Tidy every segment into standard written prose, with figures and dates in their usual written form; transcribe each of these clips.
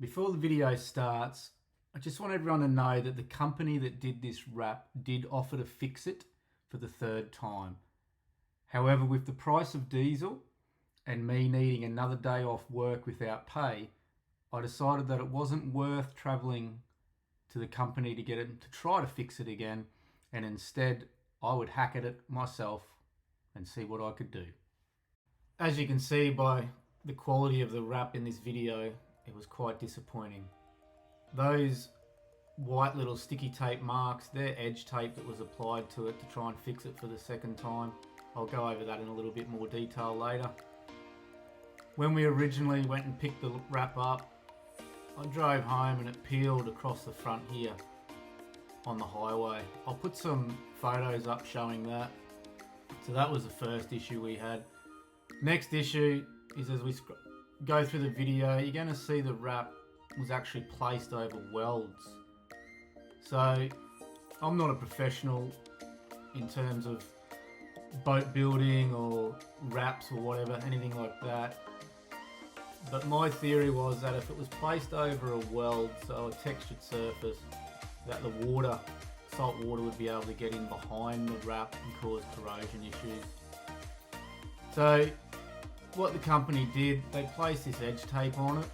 Before the video starts, I just want everyone to know that the company that did this wrap did offer to fix it for the third time. However, with the price of diesel and me needing another day off work without pay, I decided that it wasn't worth travelling to the company to get it to try to fix it again, and instead I would hack at it myself and see what I could do. As you can see by the quality of the wrap in this video, it was quite disappointing. Those white little sticky tape marks, they're edge tape that was applied to it to try and fix it for the second time. I'll go over that in a little bit more detail later. When we originally went and picked the wrap up, I drove home and it peeled across the front here on the highway. I'll put some photos up showing that. So that was the first issue we had. Next issue is as we go through the video, you're going to see the wrap was actually placed over welds. So I'm not a professional in terms of boat building or wraps or whatever, anything like that. But my theory was that if it was placed over a weld, so a textured surface, that the water, salt water, would be able to get in behind the wrap and cause corrosion issues. So what the company did, they placed this edge tape on it.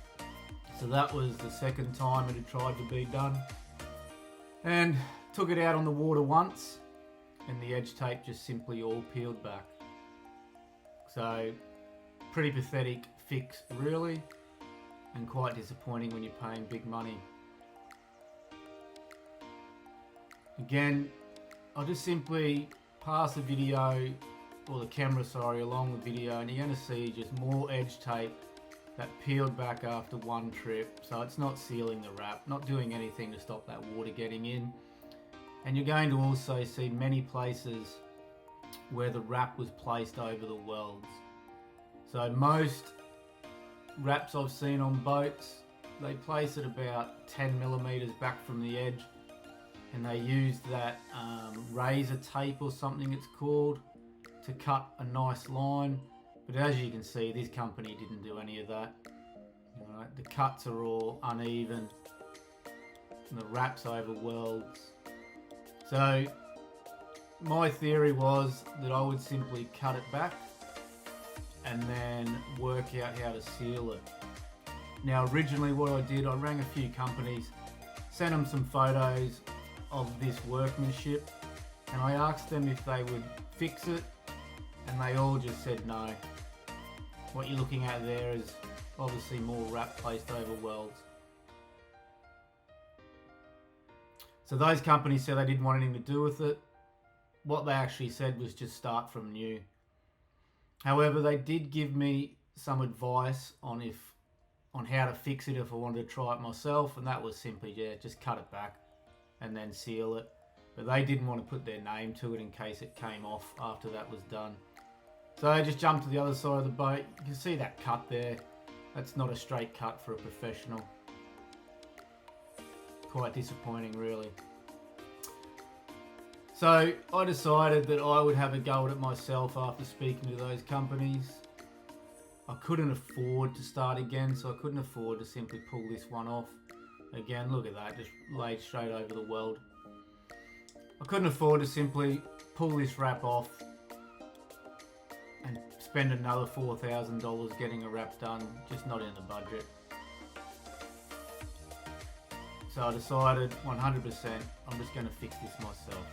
So that was the second time it had tried to be done. And took it out on the water once, and the edge tape just simply all peeled back. So pretty pathetic fix really, and quite disappointing when you're paying big money. Again, I'll just simply pass the video, or the camera sorry, along the video, and you're going to see just more edge tape that peeled back after one trip. So it's not sealing the wrap, not doing anything to stop that water getting in. And you're going to also see many places where the wrap was placed over the welds. So most wraps I've seen on boats, they place it about 10 millimeters back from the edge, and they used that razor tape or something it's called to cut a nice line. But as you can see, this company didn't do any of that. Right, the cuts are all uneven and the wrap's over welds. So my theory was that I would simply cut it back and then work out how to seal it. Now originally what I did, I rang a few companies, sent them some photos of this workmanship, and I asked them if they would fix it, and they all just said no. What you're looking at there is obviously more wrap placed over welds. So those companies said they didn't want anything to do with it. What they actually said was just start from new. However, they did give me some advice on how to fix it if I wanted to try it myself, and that was simply, just cut it back and then seal it. But they didn't want to put their name to it in case it came off after that was done. So I just jumped to the other side of the boat. You can see that cut there. That's not a straight cut for a professional. Quite disappointing really. So I decided that I would have a go at it myself after speaking to those companies. I couldn't afford to start again, so I couldn't afford to simply pull this one off. Again, look at that, just laid straight over the weld. I couldn't afford to simply pull this wrap off and spend another $4,000 getting a wrap done, just not in the budget. So I decided 100% I'm just going to fix this myself.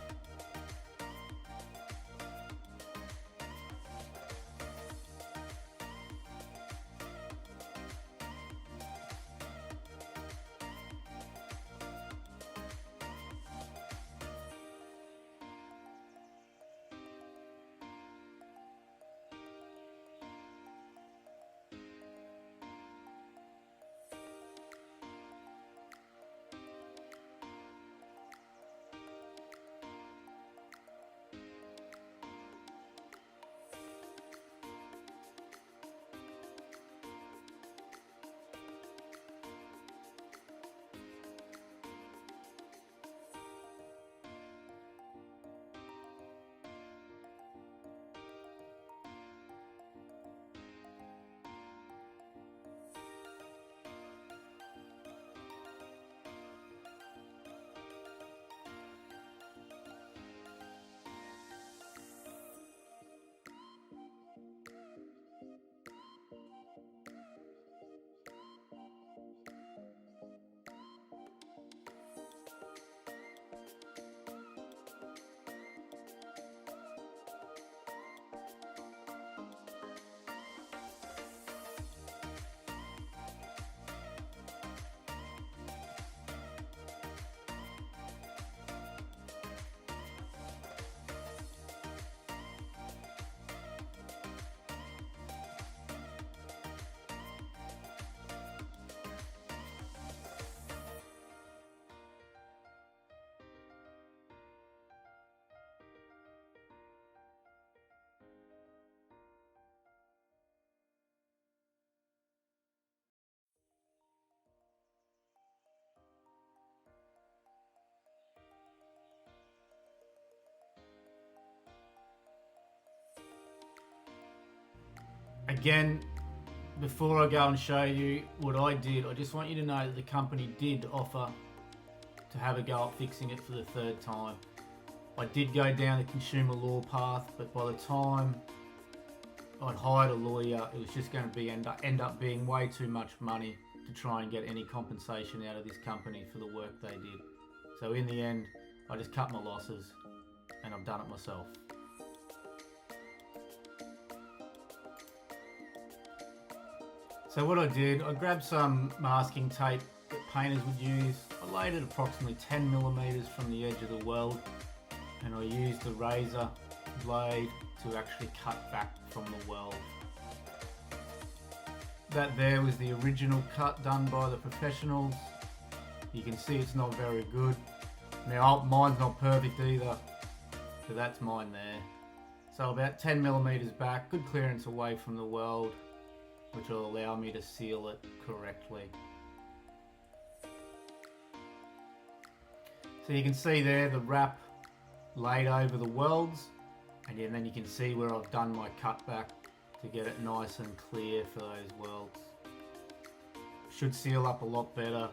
Again, before I go and show you what I did, I just want you to know that the company did offer to have a go at fixing it for the third time. I did go down the consumer law path, but by the time I'd hired a lawyer, it was just going to end up being way too much money to try and get any compensation out of this company for the work they did. So in the end, I just cut my losses and I've done it myself. So what I did, I grabbed some masking tape that painters would use. I laid it approximately 10 millimeters from the edge of the weld, and I used the razor blade to actually cut back from the weld. That there was the original cut done by the professionals. You can see it's not very good. Now mine's not perfect either, so that's mine there. So about 10 millimeters back, good clearance away from the weld, which will allow me to seal it correctly. So you can see there the wrap laid over the welds, and then you can see where I've done my cutback to get it nice and clear for those welds. Should seal up a lot better.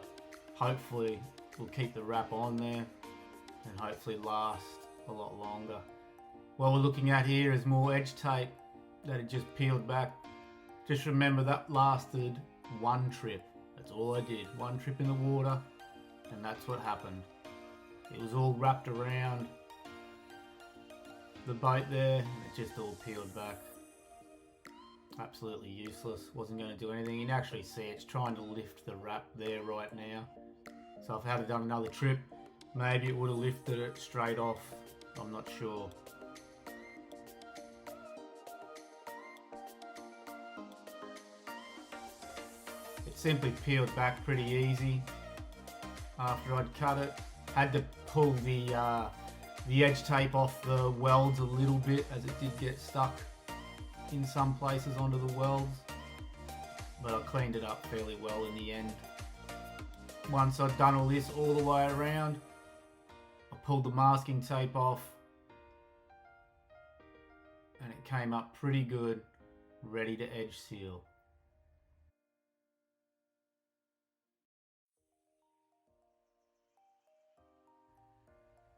Hopefully we'll keep the wrap on there and hopefully last a lot longer. What we're looking at here is more edge tape that had just peeled back. Just remember that lasted one trip. That's all I did. One trip in the water, and that's what happened. It was all wrapped around the boat there, and it just all peeled back. Absolutely useless. Wasn't going to do anything. You can actually see it's trying to lift the wrap there right now. So if I had done another trip, maybe it would have lifted it straight off. I'm not sure. It simply peeled back pretty easy after I'd cut it. Had to pull the edge tape off the welds a little bit, as it did get stuck in some places onto the welds, but I cleaned it up fairly well in the end. Once I'd done all this all the way around, I pulled the masking tape off and it came up pretty good, ready to edge seal.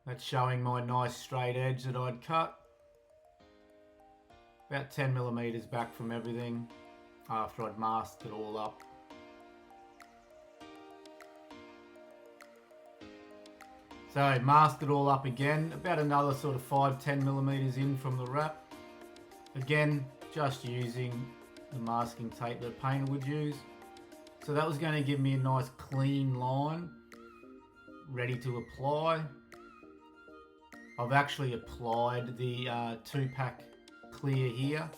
That's showing my nice straight edge that I'd cut. About 10 millimeters back from everything after I'd masked it all up. So masked it all up again, about another sort of 5-10 millimeters in from the wrap. Again, just using the masking tape that a painter would use. So that was going to give me a nice clean line, ready to apply. I've actually applied the 2-pack clear here,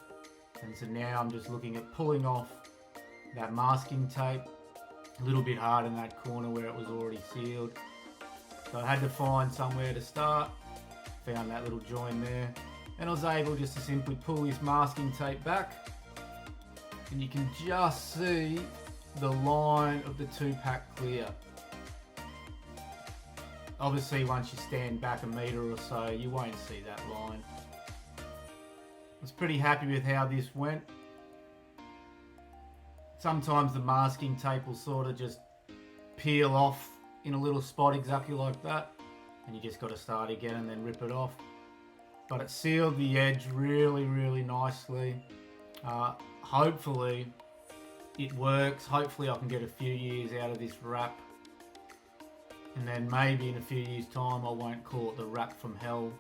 and so now I'm just looking at pulling off that masking tape. A little bit hard in that corner where it was already sealed, so I had to find somewhere to start. Found that little join there, and I was able just to simply pull this masking tape back, and you can just see the line of the 2-pack clear. Obviously once you stand back a metre or so, you won't see that line. I was pretty happy with how this went. Sometimes the masking tape will sort of just peel off in a little spot exactly like that, and you just got to start again and then rip it off. But it sealed the edge really nicely. Hopefully it works. Hopefully I can get a few years out of this wrap. And then maybe in a few years' time I won't call it the wrap from hell.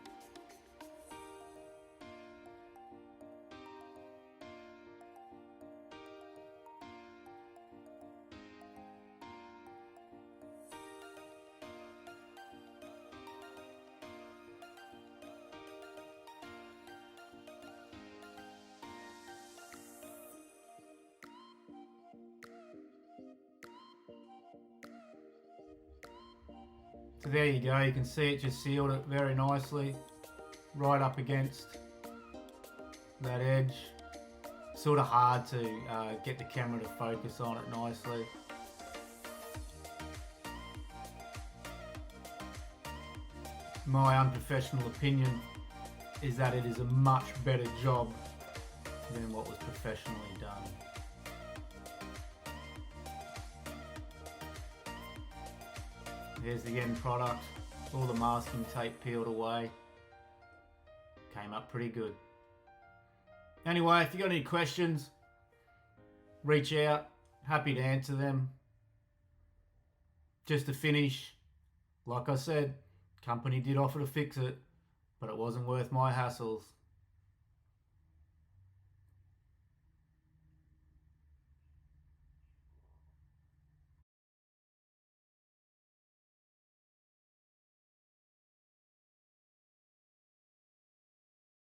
So there you go, you can see it just sealed it very nicely, right up against that edge. Sort of hard to get the camera to focus on it nicely. My unprofessional opinion is that it is a much better job than what was professionally done. Here's the end product. All the masking tape peeled away. Came up pretty good. Anyway, if you got any questions, reach out. Happy to answer them. Just to finish, like I said, company did offer to fix it, but it wasn't worth my hassles.